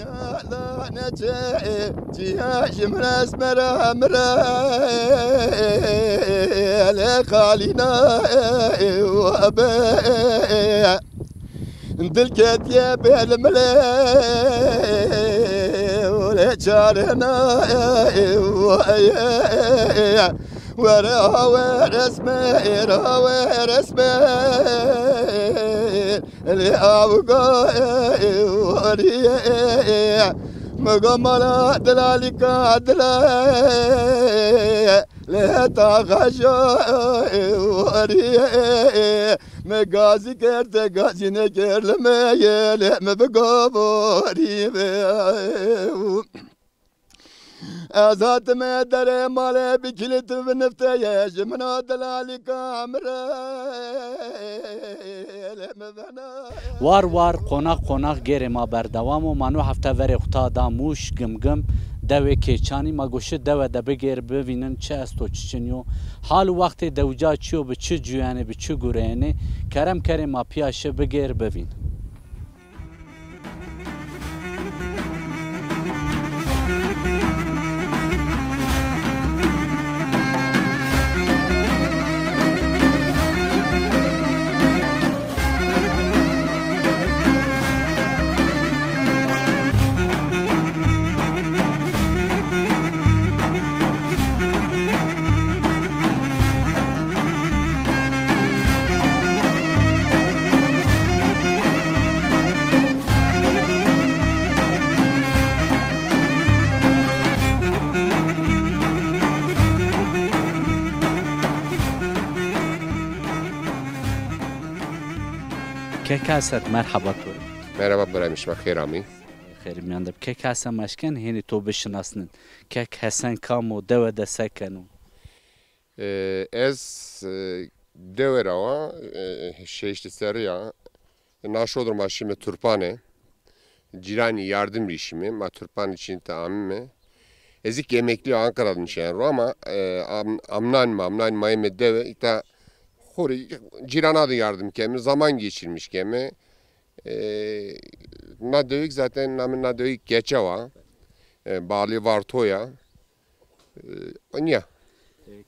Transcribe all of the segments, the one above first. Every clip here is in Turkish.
لا نجي جياش من اسمر امرا لخالينا وابا دلكت يا بالملا ولا جارنا ورا رسمي اللي أبقى وريه مقاملا دلالك عدلا لا تغشى وريه مقازي كرت قازي نكر لما يلم بقبوري أزات ما دري مالي بكلت بنفتيش من دلالك عمري وار قوناق گێرێ ما بەردەوام و مانۆ هەفتە vêrê xuta da mûş gimgim dewê kêçanî ma goşê dewe de bigêr bivînin çi esto çi çinyo hal û wextê dewca çiyo bi çi cûyanê bi çi gurêyanê kerem kerê ma piyaşê bigêr bivîn. Kek haset merhaba tu. Merhaba Brahmiş Makhirami. Xeyr miyandab kek hasa maşken heni to bişnasnin. Kek Hasan kamo deve de sekenu. Ez devera şeyişti seriya naşodur maşime Turpane. Cirani yardım rişimi ma Turpan için taamime. Ezik emekli Ankara'dan şehru ama amnan mayme deve ita Hori cirana da yardım kemi zaman geçirmiş kemi. Nadövük zaten namın nadövük geçeva. Bağlı vartoya. Onya.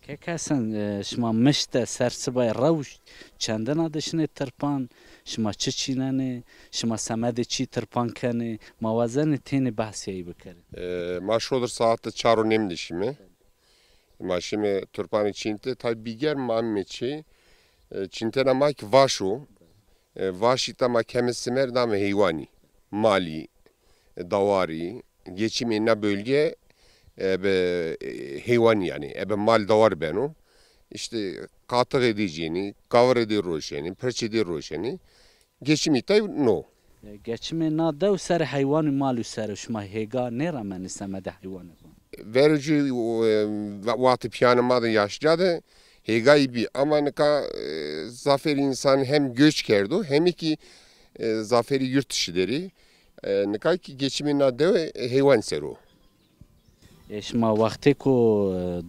Kek Hasan şma mişte sersibay rawş çendena dişine tırpan şma çiçinane şma semede çi tırpan kene mavazene teni bahsiyeyi bikere. Maşodur saatte çaro nemli şimdi. Maşime Turpan içinde tabi biger mammeçi. Çintena mak vaşu, vaşita mak semer dam heyvani, mali, davari, geçimine bölge heyvani yani, mal davar beno, işte katık edeceğini, kavur edi roşeni, perç edi roşeni, geçimi tay no. Geçimi na dev ser heyvani malu ser şma hega ne rağmen istemede heyvani. Verici vakti piyanıma da yaşadı. Hegayı bir ama neka zafer insan hem göç kerdu hem ki zaferi yurt dışıları neka ki geçimine de heyvan seru. Şma vakti ko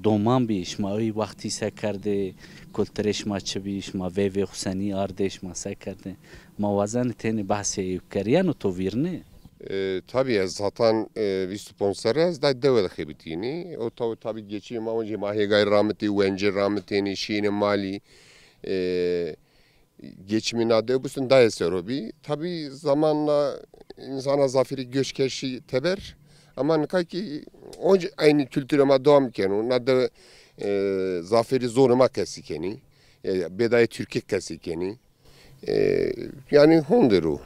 doman bi şma oy vakti sekerde kulture şma çbi şma ve Hüseyni arde şma sekerde mavazan teni bahsi kariyan to virne. Tabii zaten bir sponsoruz da devlet xebitini. O tabii geçiyor ama önce mahegay rahmeti, vence rahmetini, şiine mali geçimine de bu da eserobi. Tabii zamanla insana zaferi göçkeşi teber. Ama ne ki önce aynı kültürüme devam kenu. Ne de zaferi zoruma kesikeni. Bedaya Türkiye kesikeni. Yani honderu.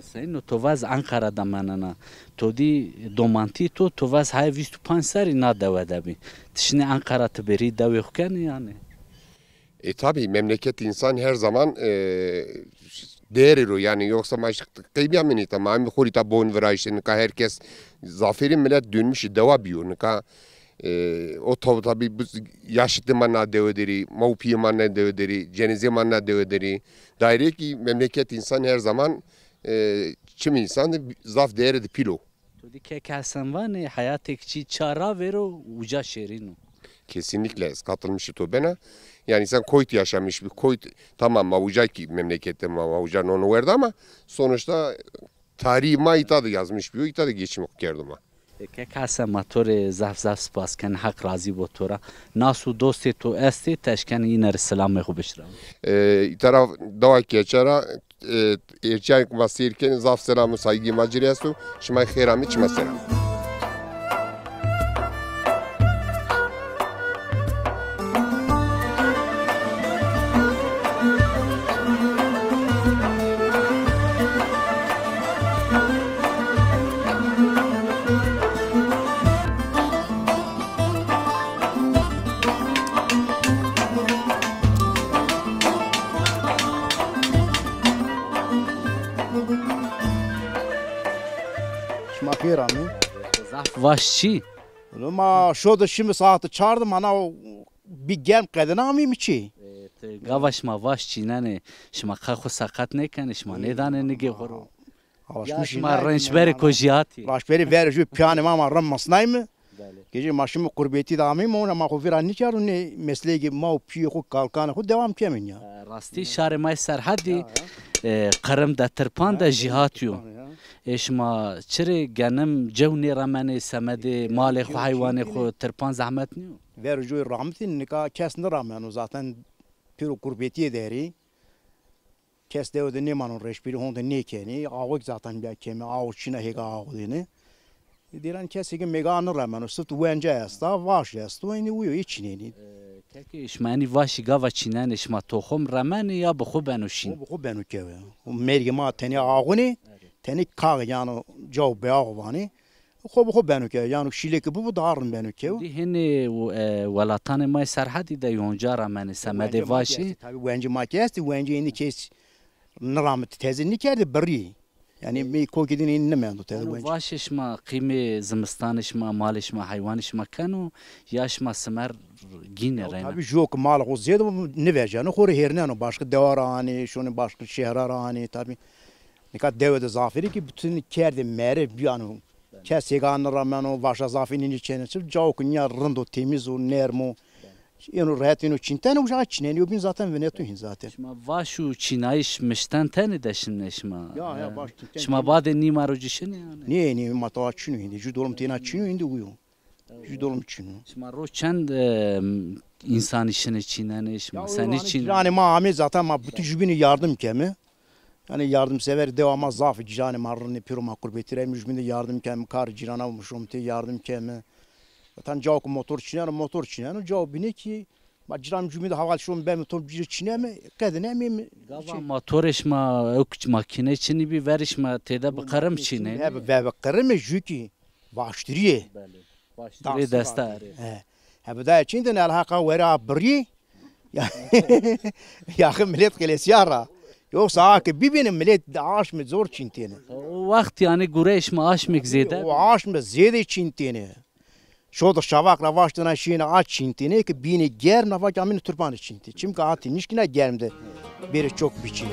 Sayın to vaz Ankara'da manana to di domanti to vaz hay 25 sari na devede bi tişne Ankara teberi devken yani tabi memleket insan her zaman değeri yani yoksa maşık kıybiyamini tamam khurita bon verayşen ka herkes zaferin millet dönmüş deva biyor ka o tabi yaşıtlı manna devederi maupi manna devederi cenize manna devederi daire ki memleket insan her zaman çim insan zaf değeri de pilo. Tudi Kek Hasan vane hayatekçi çara vero uca şerinu. Kesinlikle katılmış to bana. Yani sen koyt yaşamış bir koyt tamam mavuca ki memlekette mavuca onu verdi ama sonuçta tarihi ma ita da yazmış bir ita da geçim okuyordum ha. که کس موتور زف زف سپاس کن حق راضی بود تو را ناسو دوستی تو استی تشکن این سلام خو بشرا taraf dava keçara erçen vasirken zaf selamı saygı maciriyasu şmay khairami çmesera. Şmakirami. زف واش چی Ma şurada şimdi saati çağırdım ana bir gem kadına mı çi? گاواش ما واش چی نه شما خو سقط نکنه شما ندانه نگه خورو یا شما رنج بری کجیاتی Başberi ver şu piyanı ama rammasnay mı? Gece maşımı kurbeti da mı ona ma kovira ne çağırın ne mesleği gibi ma piyo ku kalkan ku devam kemin ya. راستی شهر ما سرحدی قرم ده ترپان ده جهاتیو شما چرا گنم جو نیرمنه سمده مال خو حیوان خو ترپان زحمت نیو Ver şu rahmetin nika kesne rağmen o zaten piro kurbeti deri. Kes de öde ne manun reşbiri honda ne keni ağık zaten bir kemi ağık çine hega ağık dini. Diren kesege meganı rağmen o sıt vence asta vaş asta ini uyu içine ni. که اشمانی واشی گاوا چینن اشما توخم رمن یا بخو بنوشین Bu benu keve. O mergi ma teni ağını teni kağ yani cevap be ağvani. Bu benu keve yani şileki bu darın benu keve. دی هنی ولاتان ما سرحدی ده یونجا رمن سمده واشی Tabii vence ma kesti vence ini kes nramet tezinlik kerdi beri. Yani mi kokidin inni mendu tezi vence. واش اشما قیمه زمستان اشما مال اشما حیوان اشما کنو یا اشما سمر گین رینه Tabii yok mal o ziyade ne vereceğini koru hernen başka devarani şunu başka şehrarani tabii. Ne kadar devede zafiri ki bütün kerdi mere bir anı. Kes yeganı rağmen o başa zafinin içine çık cavukun ya rındo temiz o nermo. Yani rahatın o çintene uçağı çineniyor bin zaten venetuhin zaten. اشما واشو چینایش مشتن تنی دشن اشما Ya baş. اشما بعد نیمارو جشن yani Ne mata çinu hindi. Judolum tena çinu hindi uyu. Judolum çinu. اشما رو چند insan işini çinen اشما sen için Yani ma zaten ma bütün jübini yardım kemi. Yani yardımsever devama zaf cani marrını piruma kurbetire müjbinde yardım kemi kar cirana muşumti yardım kemi. Zaten cavuk motor çinen cavuk bine ki ma ciran cümide haval şum ben motor çine mi kadine mi گاوا موتور اشما اوک ماکینه چینی بی ورشما تیدا بقرم چینه ve kırmı jüki baştırıye. باشتری دسته اره He da çinden alhaka vera bri ya millet kelesyara. Yoksa ki benim millet aş mı zor çintene. o وقت yani گوره اشما آش مگزیده O aş mı zede çintene. Şu da şavakla baştına şeyine aç çintene ki bini ger nava camini turbanı çinti. Çünkü atı nişkine gelmedi. Biri çok biçim.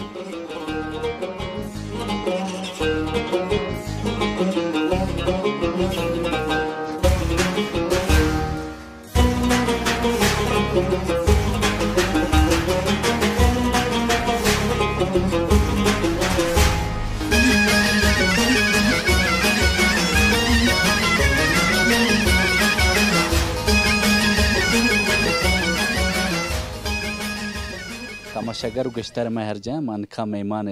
تماشاگر و گشتر مهرجان من کا میمان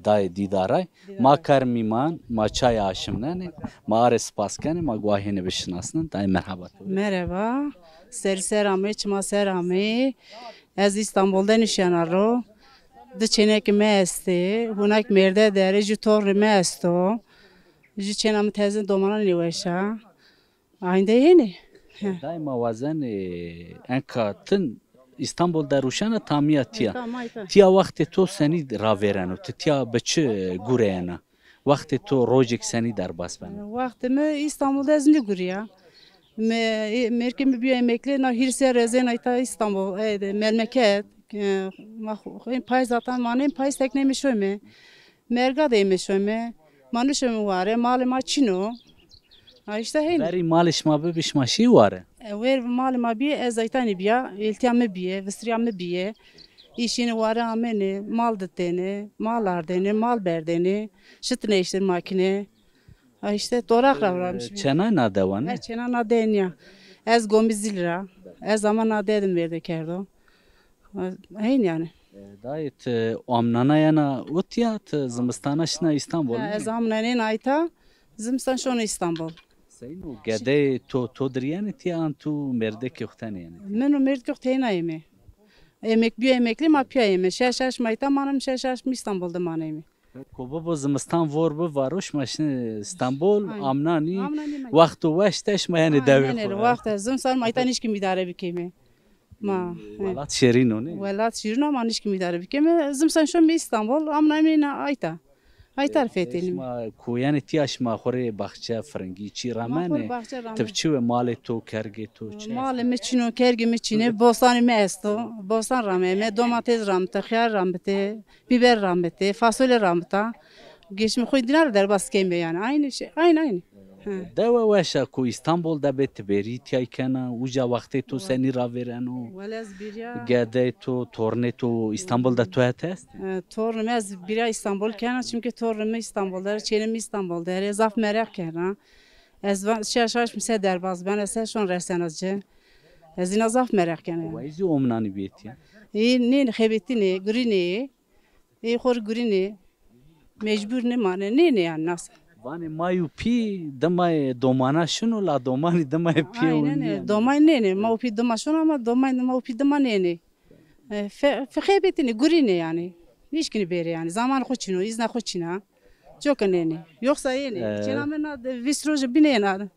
دای دیدارای ما کر میمان ما çay aşımnen ma are spaskane ma guahine bişnasın dای merhaba Merhaba. Serserami, çmaserami. Ez İstanbul'dan nişanaro. Diçenek me esti. Hunak merde dere ju torri me esto. Ju çenam tezin domana niveşa. Aynı yeni. dای ما وزن انکاتن İstanbul'da ruşana tamiya tiya. Tiya vakti to seni raverano. Tiya beçe gureyana. Vakti to rojek seni derbas ben. Vaktimi İstanbul'da ezindi guriya. Merkemi bir emekli na hirse rezen ayta İstanbul memleket. Pay zaten manem pay teknemi şöme. Merga deyme şöme. Manuşum var. Malima çino. İşte heyne. Veri malışma be bişmaşi var. Ver malima bir ez aytani biya. İltiyamı biye. Vısriyamı biye. İşini var ameni, mal dıttığını, mal ardını, mal berdeni, şıtne işte makine. Ha işte dorak ravramış. Çenay nadevan. Ez çena naden ya. Ez gomizilra. Ez ama nadedim verdi kerdo. Hayn yani. Dayet amnana yana utiyat zımstana şına İstanbul. Ez amnanen ayta zimstan şonu İstanbul. Seyno gede to driyani tiyan tu merdek yoktani yani. Menu mert yok teyna yeme. Emek bir emekli mapya yeme. Şaş mayta manım şaş İstanbul'da manayım. Kobo bu zımstan vor bu varoş maşın İstanbul Aynen. amnani Amnani vaktu veşteş ma yani devi Aynen xo. vaqt zimstan mayta niş kim idare bikeme. Ma. Valat şerin onu. Velat şirin ama niş kim idare bikeme. Zimstan şu İstanbul amnamina ayta. Aytar fetelim. Ma koyan ihtiyaç ma xore bahçe frengi çi ramane. Tevçi ve mali to kerge to. Mal meçino kergi meçine bostan mesto. Bostan rame domates ramta, xiyar ramte, biber ramte, fasulye ramta. Geçmi koy dinar der bas kembe yani aynı şey. Aynı. Deva veşa ku İstanbul'da bet beri tiyay kana uca vakti to seni raverano. Velez birya. Gede to torne to İstanbul'da to test. Tornum ez birya İstanbul kana çünkü tornum İstanbul'da, çelim İstanbul'da. Her zaf merak kana. Ez şaş mse derbaz ben ese şon resenazcı. Ez ina zaf merak kana. Vayzi omnani beti. Ne xebetini, grini. Xor grini. Mecbur ne mane ne yani nasıl? Vani mayu pi damay domana şunu la domani damay pi Aynen domay ne ma pi doma şunu ama domay ma pi doma ne. Xebetini grini yani. Nişkini beri yani zaman xoçino izna xoçina. Çok önemli. Yoksa yeni. Çenamena visroje bineyna.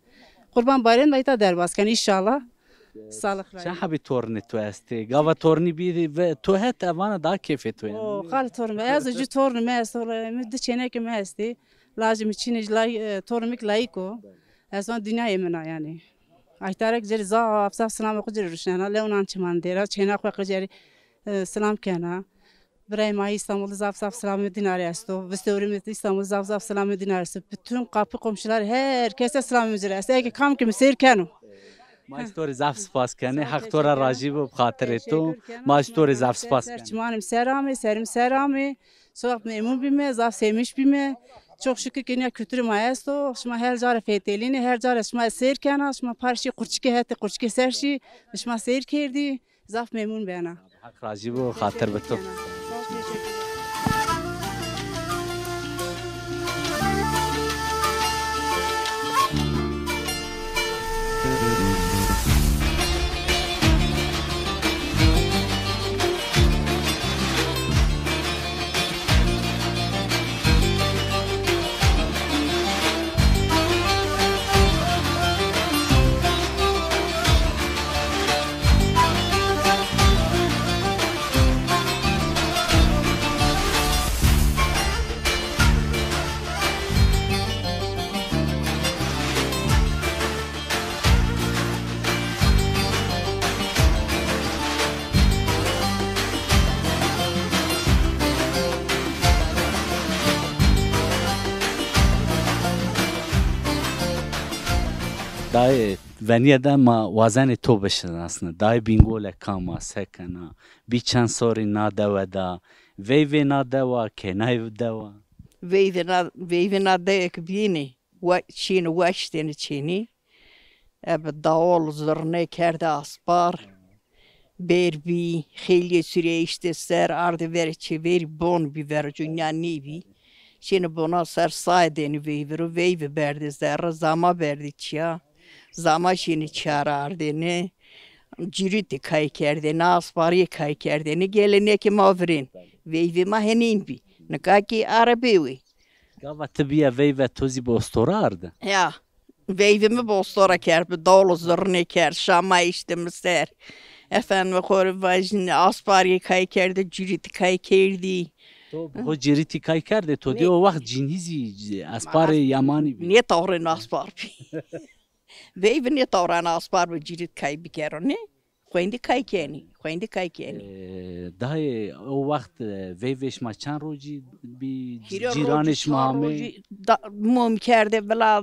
Kurban bayram dayta derbaskan inşallah. Sağlıkla. Sen habi torni to esti. Gava torni bi ve to het avana da keyfet yani. O kal torun. Az ju torun mes sonra müdde çenek mesti. Lazım için lay tormik layko. Aslında dünya yemena yani. Aytarak cer zaf selam okujer rüşana leonan çman dera çenak okujer selam kana. Brahma İstanbul'da zaf selam dinar yasto. Vestevrim İstanbul'da zaf selam dinar yasto. Bütün kapı komşular herkese selam üzere. Ege kam kim serkano. Maistori zaf spas kane haktora rajib bu khatir to. Maistori zaf spas. Serçmanım serim serami. Soğuk memnun bime zaf sevmiş bime. Çok şükür ki ne kültürü mayasto. Şma her car fetelini her car şma serkana şma parçı kurçke hete kurçke serşi. Şma ser kerdi. Zaf memnun bana. Hak rajib bu khatir beto. Dayı veniye de ma vazeni to beşin aslında. Dayı bingole kama sekana. Bir çan sori na deva da. Veyve na deva kenay deva. Vejvina dek bini. Çini vaşteni çini. Ebe daol zırne kerde aspar. Berbi xeyli süre işte ser ardı verici veri bon bir verici nibi. Şimdi buna ser saydeni veyve berdi zerre zama berdi çya. Zama şimdi çarardeni. Ciriti kay kerdeni aspari kay kerdeni gelene ki mavrin. Veyve mahenin bi. Nekaki arabewi. Gava tibiye veyve tozi bostora ardı. Ya. Veyvimi bostora kerbi dolu zırne ker. Şama işte miser. Efendim koru vajin aspari kay kerdi ciriti kay kerdi. To bu ciriti kay kerde to diyor vakt cinhizi aspari yamani bi. Niye tavren aspar bi? Veyve niye tavren aspar bi cirit kay bi kerone? Kendi kay keni. Dayı o vakt veyveş ma çan roji bi Hiro ciraneş mahme. Mum kerde bela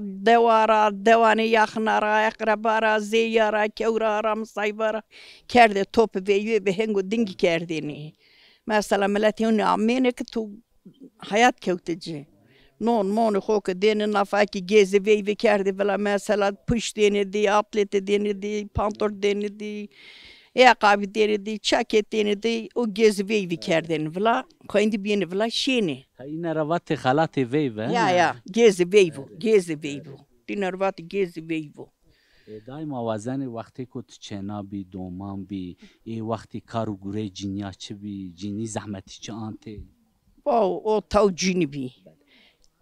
devane yakınara, akrabara, zeyara, kevrara, saybara. Kerde topu veyve be hengo dingi kerdeni. مثلا ملتی اون عمینه که تو حیات کوتجی نون خو که دین نفاکی گیزی وی کرده ولی مثلا پشت دینه دی آتلت دینه دی پانتور دینه دی ayakkabı deridi, çaket deridi, o gezveyi kerdin vla, kendi biyeni vla şeni. این روات خالات ویو Ya, gezveyi. Dinarvat gezveyi. دایم وزن وقتی که تو چنا بی دومان بی ای وقتی کارو گوره جینیا چه بی جینی زحمتی چه آنته O tav cini bi.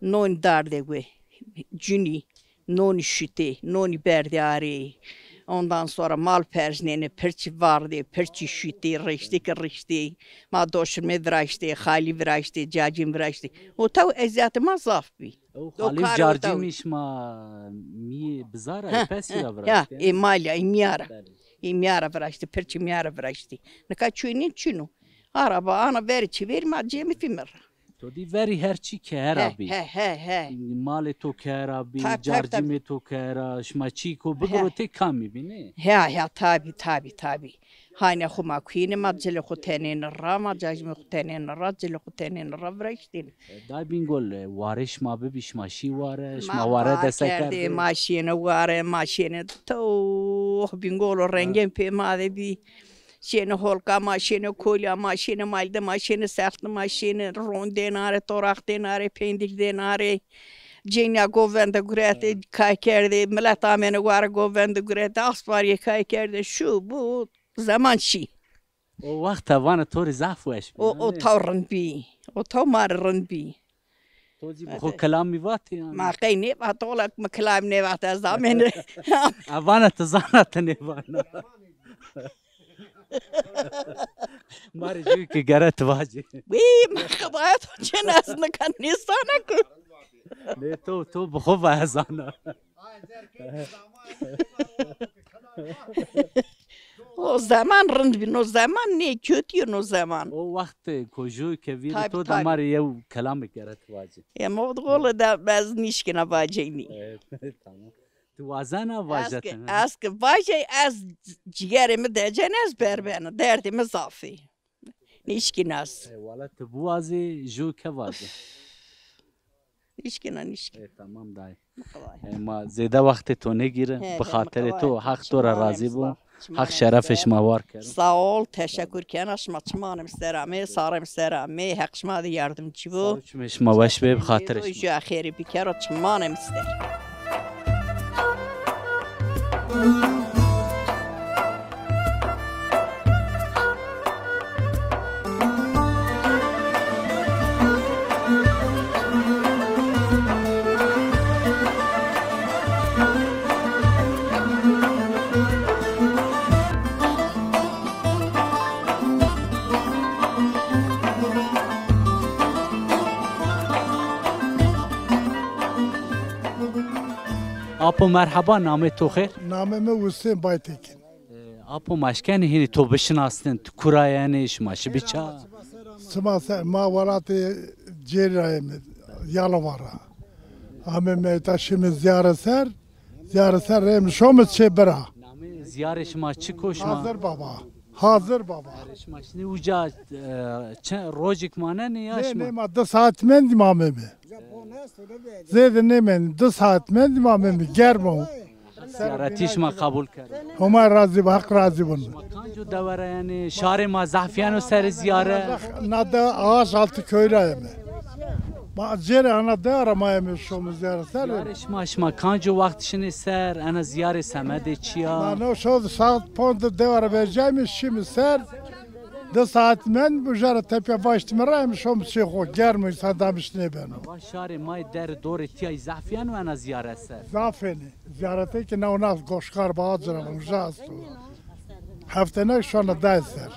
Non darde gwe. Cini, non şite, non berdari. Ondan sonra mal perzneni, perçi vardı, perçi şüti, rişti. Ma doşme vraşti, hali vraşti, cacim vraşti. O tav eziyatı mazaf bi. خالیف جارجی میش ما می بزاره پسی را Ya, برشته emalya, imyara vraşti, perçi imyara vraşti. Ne kaçuynin çinu. Araba ana verici verme cemi filmler. تو دی وری هرچی که هرا بی He. مال تو که هرا بی تب، جارجی تب. می تو که هرا شمچی کو بگرو تی کم میبینه He, tabi. Hani xuma kuyine macele xutenin ra, macajmi xutenin ra, cele xutenin ra vraştin. دای بین گل وارش ما ببیش ماشی وارش ما واره دسته کرده کرده ماشین تو bingolo rengin pemade bi. Şeni holka maşini, kolya maşini, malde maşini, sertli maşini, ron denare, torak denare, pendik denare. Cenya govende gurete kay kerde, millet amene var govende gurete, asfariye kay kerde, şu bu zaman şi. او وقت وان توری زعفوش O tavrın bi, o tavrın bi. توزی بخو کلام میواتی Ma qeyni, batolak ma kelam ne vaxt az amene. اوانه تزانت نیوانا ماری جوی که گرت واجی Bi, ma xabayat cenaz nakan nisana ku. نه تو بخو وحزانا O zaman rınd bin, o zaman ne kötü o zaman. او وقت کجوی که ویر تایب، تو تایب. دماری یو کلام گرت واجی Ya modgolu da bez nişkine bacayni. تمام تو وازنا واجت Askı bacay az ciğerimi diyeceksin az berbena, derdimi zafi. Nişkine az. والا تو بوازی جو که واجی Nişkine. تمام دای ما زیده وقت تو نگیره به خاطر تو حق تو را راضی بو حق شرفش موار کرد Sağ ol, teşekkür ken aşma çmanım isterami, sarım isterami, hakşma da yardımcı bu. چمش ما وش به خاطرش Şu ahiri bir kere çmanım ister. آپو مرحبا نام تو خیر نامم حسین بایتکین آپو مشکنی هینی تو بشناستن تو کراینش ماشی بیچا ما ورات جرایم یالوارا همه میتاشیم زیاره سر ریم شوم چه برا نام زیارش ما چی کوش ما حاضر بابا ماشنی اوجا روزک مانه نیاش نه ما ما 2 saat men imamım زید نمین 2 saat men imamım گرمم زیارتیش ما قبول کرد همه راضی با حق راضی بون کانجو دوره یعنی شهر ما زعفیان و سر زیاره نده ağaç altı köyreyim ما جره انا دارم مایم شوم زیاره سر زیارش ما شما کانجو وقتشنی سر انا زیاره سمده چیا من شد saat 5 devara vereceğim şimdi ser 2 saat men bu jara tepe baştım rayım şom şey ko germi sadamış ne ben و شهر ما در دور تیای زعفیان و انا زیاره سر zafeni ziyarete ki ne ona goşkar bağcıram jastu haftana şu anda derser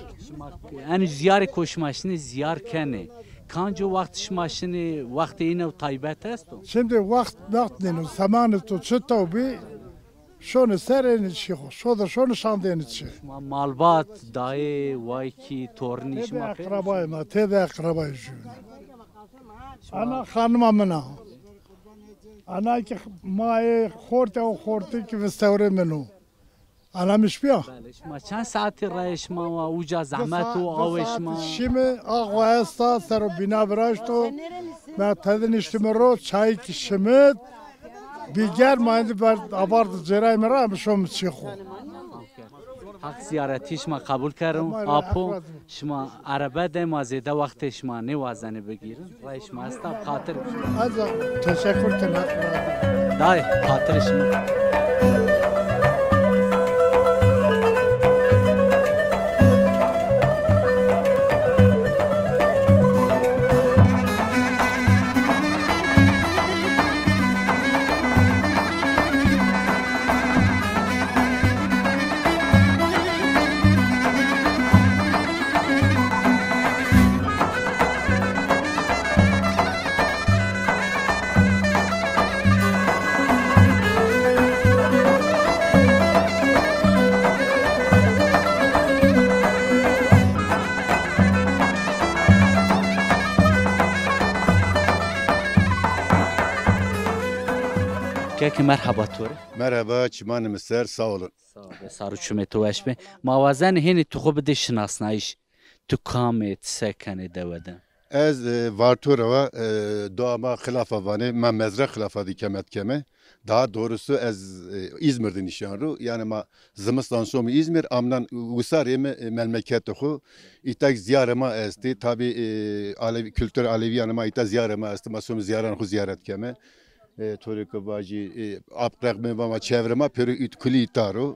یعنی زیار کوشماشنی زیار کنه کانجو وقتش ماشنی وقت اینه و طایبت است şimdi vaktinin zamanı tu çıtı bir şunu sereni çıkıyor şunu şandeni çıkıyor ما مالبات دای وای کی تورنیش Tebe ما akrabayım, tebe akrabayım şu. Ana hanımamına. Ana ki mai khorte o khorte ki vestore menu. Alamış bir. بله شما چند ساعتی رای شما و اوجا زحمت و آو شما Şimdi ağvayasta sero bina bıraştı. Ben tadın içtim ro çay kişimit. Bir ger maydı ber abartı cerayim ra şom çıkı. حق زیارتی شما قبول کردم آپو شما عربه ده ما زیده وقت شما نوازنه بگیرن رای شما هستا خاطر Az teşekkür ederim. دای خاطر شما که مرحبا توره Merhaba, çimanı Mısır, sağ olun. سارو چومه تو اش به موازن هنی تو خوب ده شناسنایش تو کامت سکنه دوده Ez Varturova doğama hilafa vani, ben mezra hilafa dikemet keme. Daha doğrusu ez İzmir'de nişanlı. Yani ma Zımıstan somu İzmir, amdan Usariye memleketi hu. İtak ziyarema esti. Tabi Alevi, kültür Alevi yanıma ita ziyarema esti. Masum ziyaran hu ziyaret keme. Toriko baji aprak me vama çevrema peri it kuli itaro.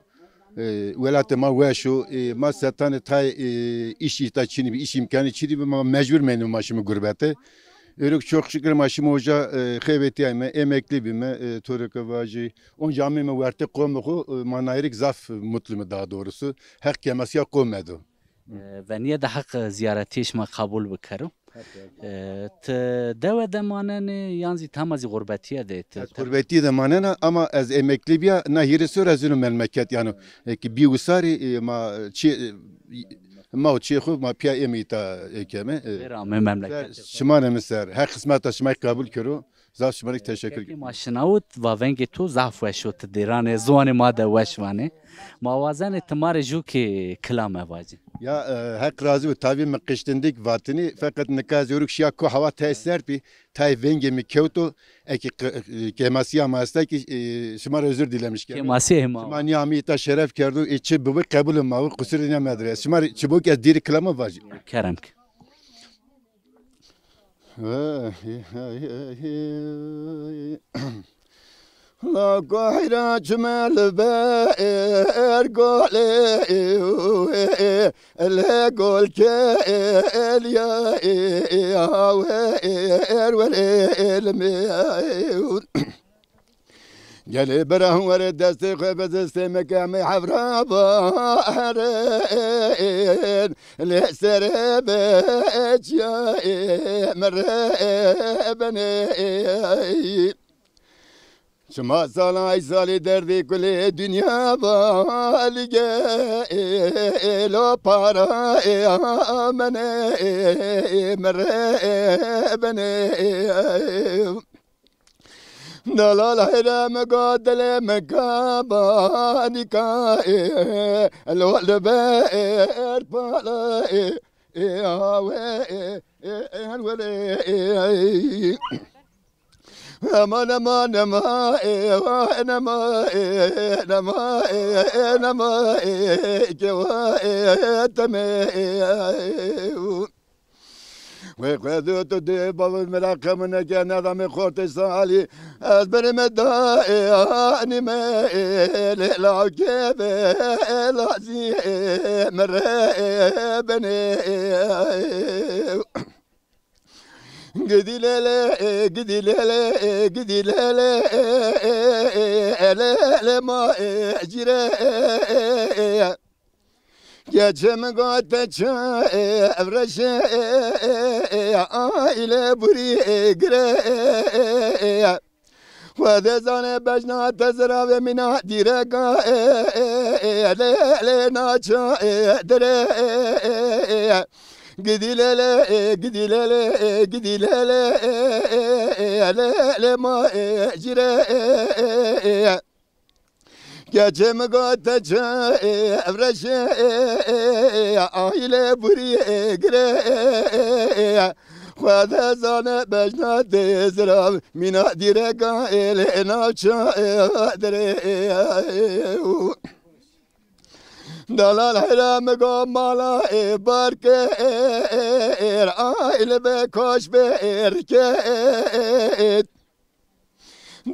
Velat ma veşo ma setan tay iş ita çini bir iş imkanı çini bir ma mecbur menü maşımı gurbete. Örük çok şükür maşımı hoca xeybeti ayme emekli bime Toriko baji on cami me verte komu manayrik zaf mutlu mu daha doğrusu. Her kemasiya komedo. و نیه ده حق زیارتیش ما قبول بکرم ت دوده مانن یانزی تمازی غربتیه ده Gurbeti de manena ama ez emekli bir nahiri sürezünü memleket yani ki bir usari ma çehu ma piya emita ekeme. برامه مملکت Şımane miser her kısmeta şımay kabul kero. Zaf şımarik teşekkür که ederim. ماشناوت و ونگ تو ضعف وشوت دیران زوان ما ده وشوانه موازن تمار جو که کلام واجی Ya hak razı ve tabi mekiştendik vatini fakat nekaz yoruk şia ko hava tesir pi tay venge mi kyoto eki kemasiya masta ki şımar özür dilemiş که ki. ماسی ما Şımar niyami ta şeref kerdu içi bu kabul ma kusur ne medres. Şımar çubuk ez diri klama vaji. کرم که La kahira çmel ver gole el gol ke el ya ver el me Gel berahun ver desti khebez istemeke me havra baharen le serebe ya merabene Şuma salay sali derdi kule dünya balige lo para amene merabene Dalal hira megadele megabanika lo lebe erpala Aman aman aman aman aman وقدو تو دی باور مراقم نگه ندم خورت سالی از برم دانی لیلا که به لازی مره بنی Gidilele, gidilele, gidilele, ele ma ecire. Geçem gateçe evreşe, aile buri gre. Ve zane bejna tezra ve mina direka, ele naça dere. Gidilele, gidilele, gidilele, le ma ecire. Gece mi götece evreşe aile buraya gire Khwada zane bejna dezrav mina direka ele navça dere Dalal hiram go mala barke aile be koş be erket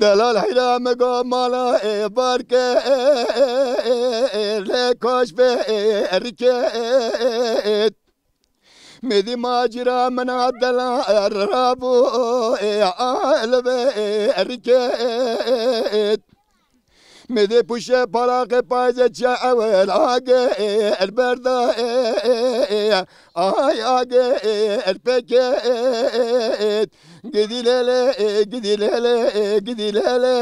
Dalal hiram go mala barke le koş be erket Medi macera menadala rabu aile be erket Mede puşe parake payze çavel age elberda ay age elpeket gidilele gidilele gidilele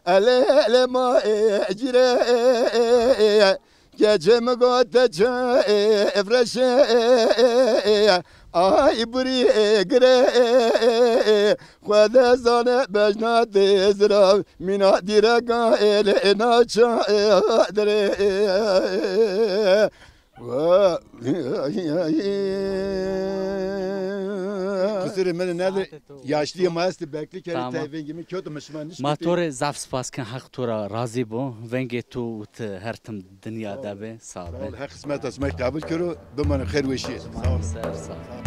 ele ma ecire gece mi götece evreşe ay buri gire Khwada zane bejna dezrav mina direka ele naça dere Kısırım ben nedir? Yaşlıyım hasta bekli kere Tamam. tevengimi kötü mışmanış. ما تور زاف سپاس کن حق تورا راضی بو ونگی تو هر تم دنیا دبه صابه Her kısmet asmak kabul körü dumanı xeyr ve şiir. Sağ olun. سر صاحب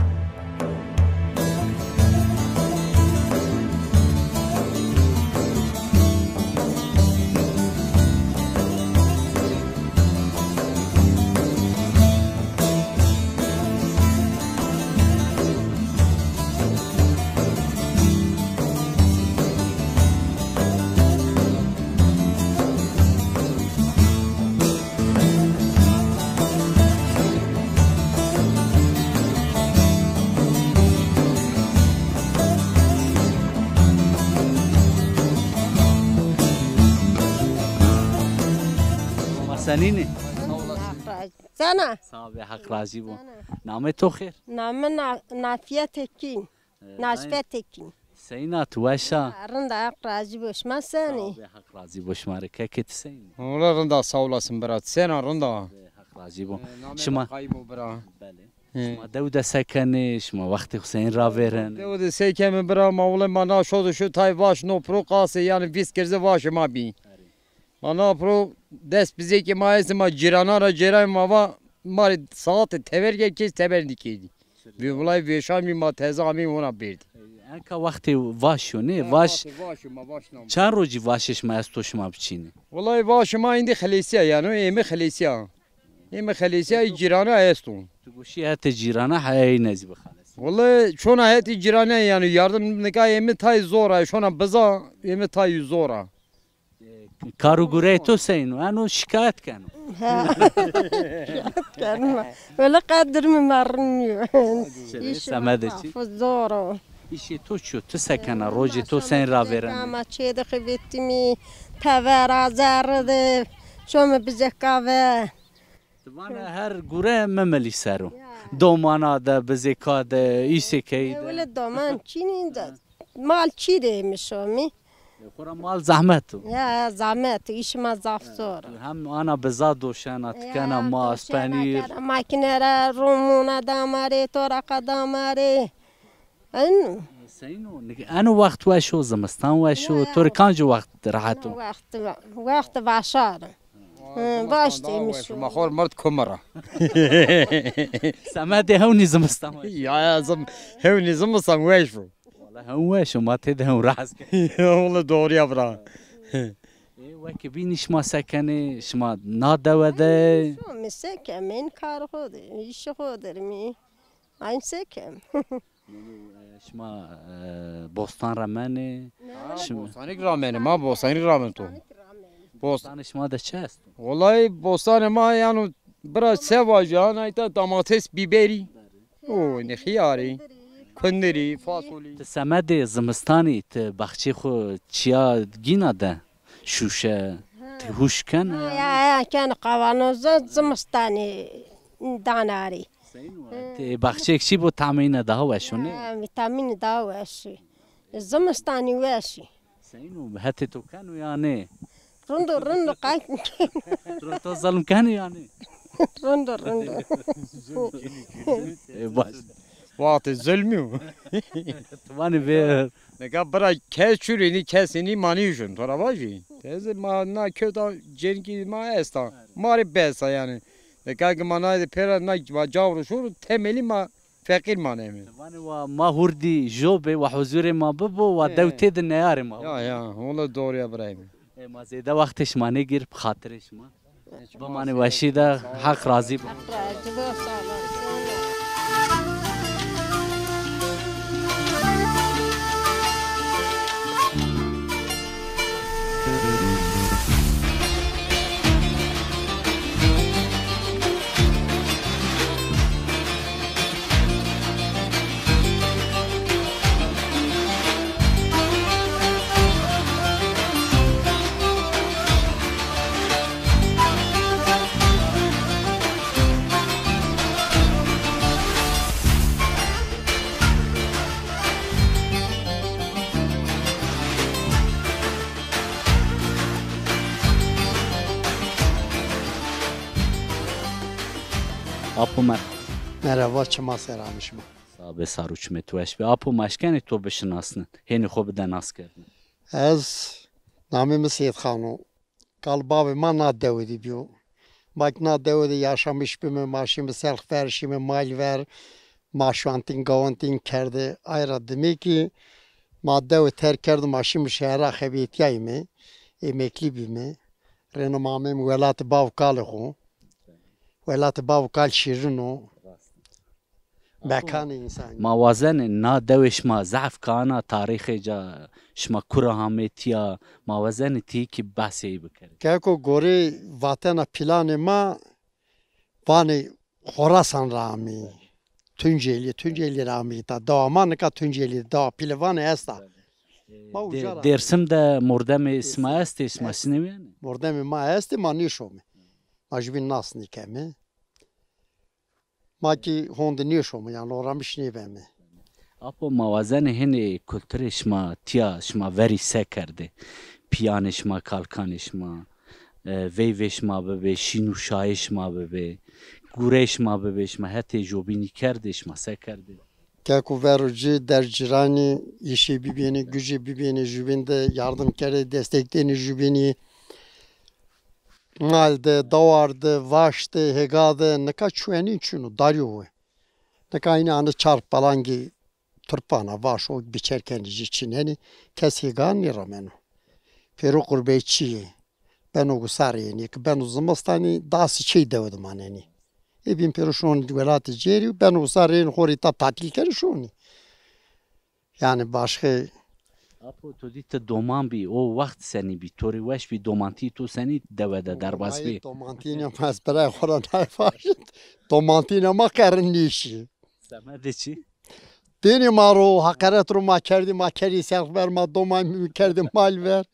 سنینه Sana. صاحب حق راضی بو نام تو خیر Namı Nafiye Tekin. Naşfe Tekin. سینا تو وشا Arında razı boşma seni. صاحب حق راضی بو شماره که کت سین Ola rında sağ olasın Berat. Sen rında. حق راضی بو شما Kaybo bra. بله شما دو سکنه شما وقتی حسین را ورن Devde seykemi bra mavle mana şodu şu tay vaş no pro qase yani vis kerze vaş ma bi. Mana pro des bize ki maesi ma cirana ra ceray ma mari saat teverge kes teberdi ki. Ve olay ve şami ma tezami ona berdi. انکا وقتی واشو نه واش Vaş چند روزی واشش ما از تو شما بچینه Olay vaş ma indi xalesiya yani emi xalesiya. Emi xalesiya cirana estun. تو گوشی هت جیرانه های نزی بخالص Vallahi şona heti cirane yani yardım nikah emi tay zora şona biza emi tay zora. کاروگوره تو سینو انو شکایت کنو Gelme. Öyle kadrimi marmıyor. سمده چی Zor. ایشی تو چو تو سکنه روزی تو سین را ورن Ama çeyde kıvettimi. Tever azardı. Şöyle bize kahve. وانا هر گوره مملی سرو دومانا ده بزیکا ده ایسی کی ده Öyle daman çinin de. Mal çi demiş o mi? خورا مال زحمتو Ya zahmet işime zaf zor. هم انا بزا دوشانا تکنه ماس پنیر Makinere rumuna damare toraka damare. An سینو انو وقت وشو زمستان وشو ترکانج وقت راحتو وقت başar. Baş demiş. Mahor mart kumara. سمده هونی زمستان وشو Ya zam hevni zımsan veşu. والله هم وشو ما تده هم راز Ola doğru yavra. وکی بینیش ما سکنه شما نادوده Mesekem men kar xodur, iş xodur mi? Aynı sekem. شما بوستان رمنه شما Bostanik ramenim ha bostanik ramen to. بوستان شما ده چه است Vallahi bostan ma yani biraz sevacan ayta domates biberi. O ne xiyari. Kundiri, fasoli. سمده زمستانی ت بخچی خو چیا گینا ده شوشه تهوش کن Ya kan kavanozda zımstani danari. ت بخچی چی بو تامین ده وشونه Vitamin da veşi. Zımstani veşi. سینو هت تو کنو یا نه رندو قايم تو ظلم كان يعني رندو باش وقت zulmü. Vani ver. Ne kadar bırak kes çürüğünü kesini maniyuşun. Tora başı. Tezi ma na köta cengi ma esta. Mari besa yani. Ne kadar manaydı pera na vacavru şur temeli ma fakir manemi. Vani va ma hurdi jobe ve huzuri ma babo ve devte de neyare ma. Ya onu doğruya bırakayım. Ma zede vaktiş mani gir bxatirش ma. Bu mani vaşi da hak razı. Apo mer. Merhaba, çima seramışım. Sabe saruç metveş be. Apo maşkeni to bişnasın. Heni xo bide nas kerdin. Ez namim Seyit Xanu. Kalbabı ma na devedi biyo. Bak na devedi yaşamış bimi maşimi self verişimi mal ver. Maşvantin gavantin kerdi. Ayra demek ki ma dev terk kerdi maşimi şehra xebiyetiyayimi. Emekli bimi. Renomamim velat bavkalı xo. Velat bavkal şirino. Mekan insan. Mawazen na dewiş ma zaf kana tarihi ca şma kura hametiya mawazen ti ki bahsi bikere. Kako gori vatana planı ma vani Khorasan rami. Tunceli rami ta daman ka Tunceli da pilvan esta. Dersim de mordem isma est isma sinemi. Mordem ma esti manishome. Majvin nas nikemi. Maki hond nishome yani oramış nivemi. Apo mawazen hene kültür şma tiya şma veri sekerde. Piyan şma kalkan şma. Vey şma bebe şinu şay şma bebe. Gureş ma bebe şma hete jobini kerde şma sekerde. Kako verucu dercirani işi bibini gücü bibini jübinde yardım kere desteklerini jübini. Malde, davardı, vaştı, hegadı, ne kadar çueni çunu darıyor. Ne kadar yine anı çarpalangi turpana vaş o biçerken için hani kes hegan ne ramenu. Pero kurbetçi ben o gusariyeni ki ben o zamastani dası şey devedim aneni. Bin pero şun velatı ceri ben o gusariyeni horita tatil kere şuni. Yani başka Apo to dit doman bi o vakt seni bi tori weş bi domanti to seni devede derbas bi. Domantina mas bera xoran hayfaşit. Domantina ma karın nişi. Semede çi? Beni maro hakaret ru ma kerdi ma keri self ver ma doman mi kerdi mal ver.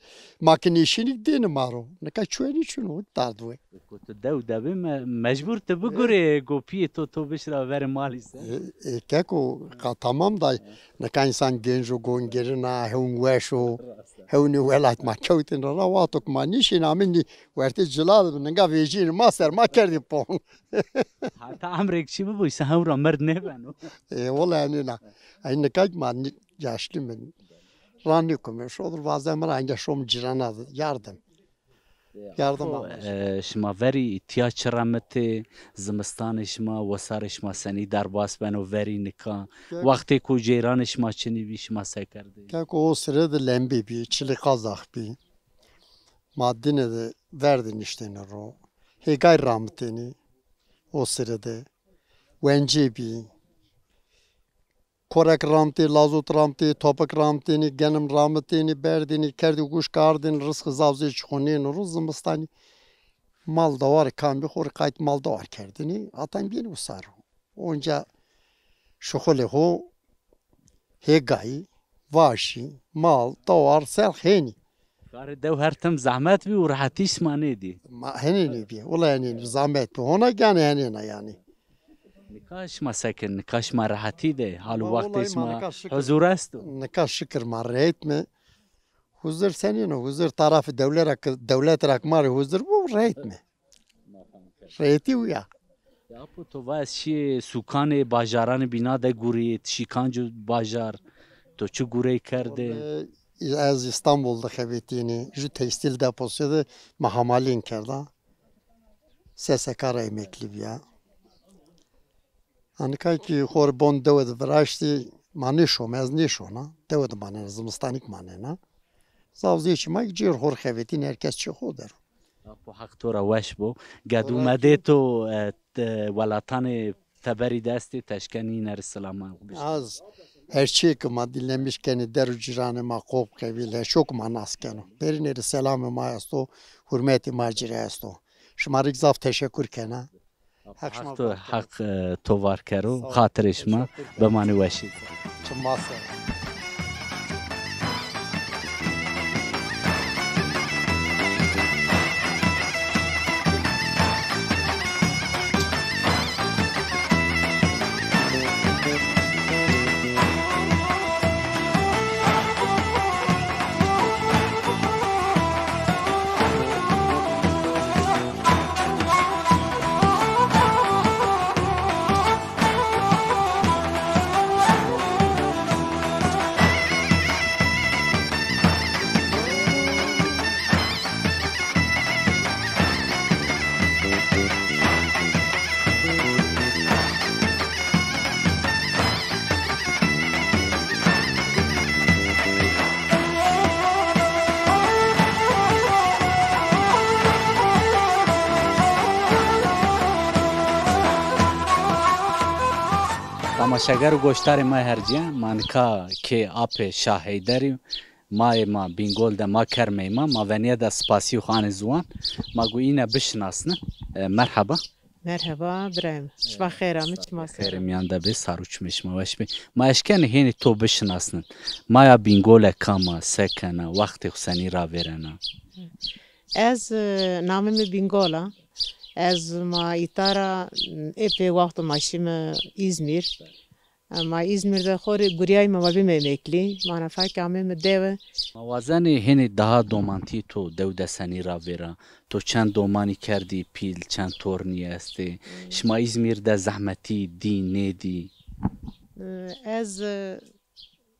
Makine işini deni maro. Ne ka çueni çunu dardu. Ko dev debi mecbur te bugure gopi to bişra ver mal ise. Kako tamam da ne ka insan genco gongerina hun weşo. Hevni velat ma kevtin ravatok ma nişin amini verte cilad ne ga vejin master ma kerdi pon. Hatta amrek çi bu ise havra merd ne beno. Valla yani na. Aynı kaç ma yaşlı men. Ranni kumeş olur bazen bana anca şom cirana yardım. Yardım şma veri ihtiyaç rahmeti zimistan şma vasar şma seni derbas beno veri nika vakti ku ceyran şma çini bi şma sekerdi. Kako o sırada lembi bi çili kazak bi. Maddine de verdin işte ne ro. Hegay rahmetini o sırada vence bi. Korek ramti, lazut ramti, topak ramtini, genim rahmetini, berdini, kerdi kuş kardin, rızkı zavzı çıkınin, rızımıstani. Mal da var, kambi hor kayıt mal da var kerdini. Atan beni usar. Onca şokole ho, hegay, vaşi, mal da var, selheni. Kare dev her tem zahmet bi ve rahatiş manedi. Ma henini bi, ola henini zahmet bi. Ona gane henina yani. Nikaş ma sekin, nikaş ma rahati de. Halu vakti isma huzur est. Nikaş şükür marret mi? Huzur senin o. Huzur tarafı devlet rakmarı huzur bu reyt mi? Reyti o ya. Ya bu to vas şi sukan bajaran bina da guriyet şikancı bajar to çu gurey kerde. Az İstanbul'da xebetini ju tekstil deposu da mahamalin kerda. SSK'ra emekli ya. Hani ki horbon devlet vraşti manişo meznişo na devlet manı zımstanik manı na. Zavzi içime gidiyor hor xebetin herkes çıkıyor der. Bu haktora weş bu. Gadu medeto velatane teberi desti teşkeni ner selama. Az her şey ki ma dinlemişken deru ciranı ma kop kevil çok manaskeno. Berineri selamı ma asto hürmeti macire asto. Şımarık zaf teşekkür kena. Hak tovar kero hatırış ma be mani weşi. Çımasa. Tamaşagar goştarı ma herciye manka ke ape şahideri ma bingol de ma kermey ma veniye de spasiyo xane zuwan ma goyine bişnasne merhaba. Merhaba İbrahim. Şva xeyram içmaz. Xeyrim yanda be saruçmiş ma veş be. Ma eşken heni to bişnasne. Ma ya bingol kama sekena vakti xseni ra verena. Ez namimi bingola. Ez ma itara epey vakti maşim İzmir. Ama İzmir'de xori guriyay ma vabim emekli. Mana fak amim deve. Mawazani heni daha domanti to devde seni ra vera. To çend domani kerdi pil çend torni esti. Şma İzmir'de zahmeti di nedi. Ez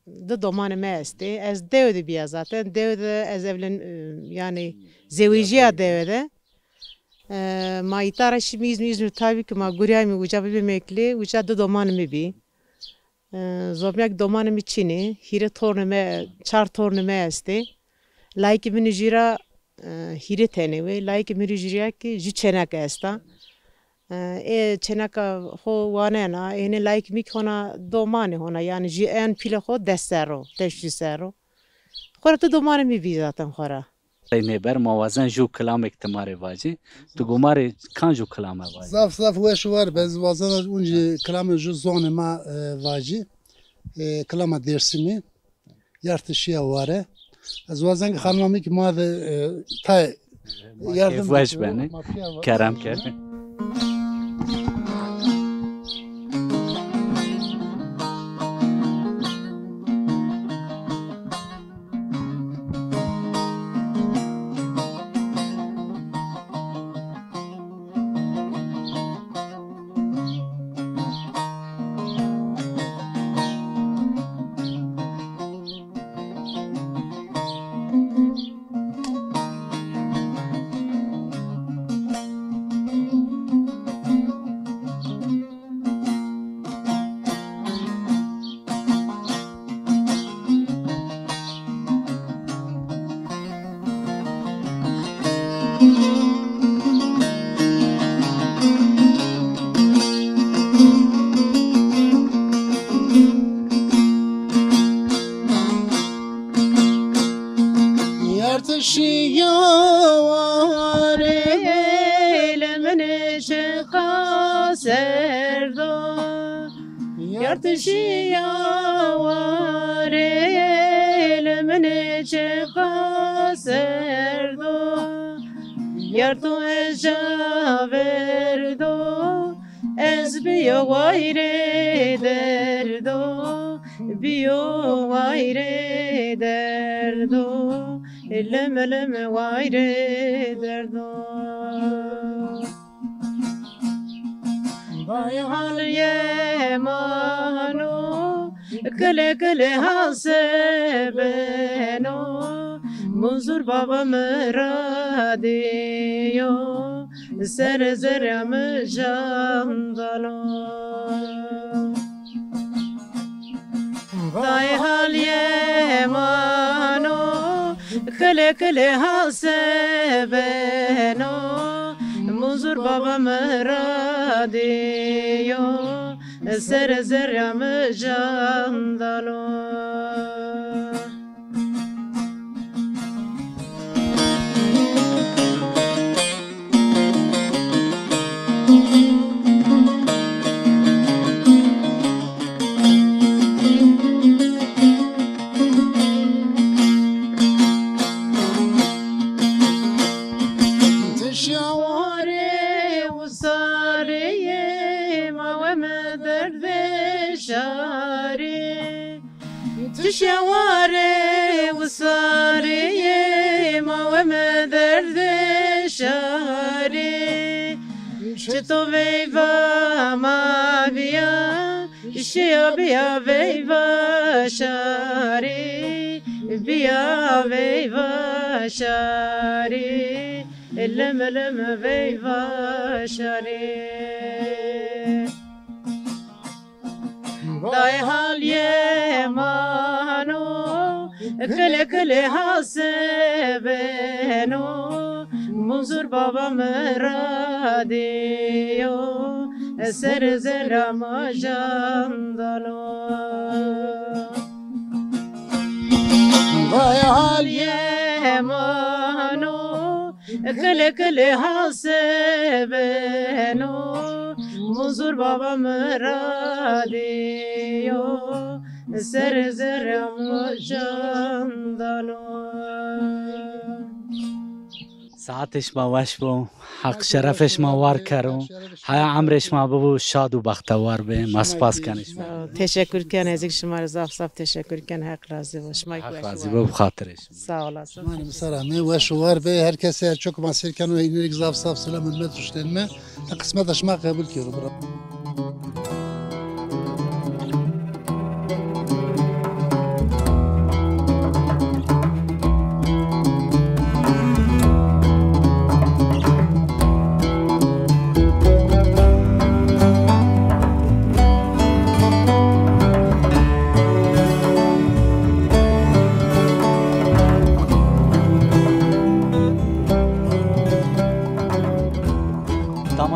de domanı me esti. Ez devde biya zaten. Devde ez evlen yani zevijiya devde. Ma itara şimdi İzmir tabii ki ma guriyay mi uca bir emekli. Uca de domanı mi bi. Zobyak domanı mi çini. Hire torni me çar torni me esti. Like bini jira hire tene ve like bini jira ki ju çenak esta. Çenaka ho wane na ene like mi kona domani hona yani ju en pile ho desero teşhisero. Xora tu domani mi bi zaten xora. Ne ber mawazan ju kelam iktimari vaji. Tu gumari kan ju kelam vaji. Zaf weş var bez vazan unji kelam ju zone ma vaji. Kelama dersimi yartışıya vare. Az vazan xanmami ki ma ta yardım vaş beni. Kerem kerem. Yardu eja verdo ez biyo guayre derdo بیو وایره دردو لم لم وایره دردو وای حال یمانو کله کله حسبنو منظور بابا مرادیو سر زرم جندلو وای حال یمانو کله کله حسبنو منظور بابا مرادیو سر زرم جندلو تشواري وصاري ما وما درد شاري شتو بيفا ما بيا شيا بيا بيفا شاري بيا بيفا شاري لم لم بيفا شاري ضاي حال يمانو كل كل حسبنو منظور بابا مراديو سر زرم جندلو ضاي حال يمانو كل كل حسبنو منظور بابا مراديو سر زرم جندلو ساعتش ما وش بو حق شرفش ما وار کرو های عمرش ما ببو شاد و بختوار به مسپاس کنش تشکر کن از شما رضا صاحب تشکر کن حق راضی باش ما حق راضی به خاطرش سا olasın من سلامه و شوار به هر کسی çok مسیر کنه این رضا صاحب سلام المترشتن ما قسمتش ما قبول کرد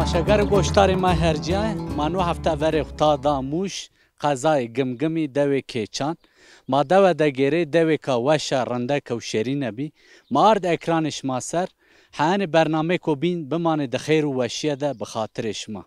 تماشاگر گوشتار ما هرجای منو هفته وری خطا داموش قضای گمگمی دوی کیچان ما دو دگیره دوی که وش رنده که و شیرین بی ما ارد اکرانش ما سر حان برنامه کو بین بمانه دخیر و وشیه ده بخاطرش ما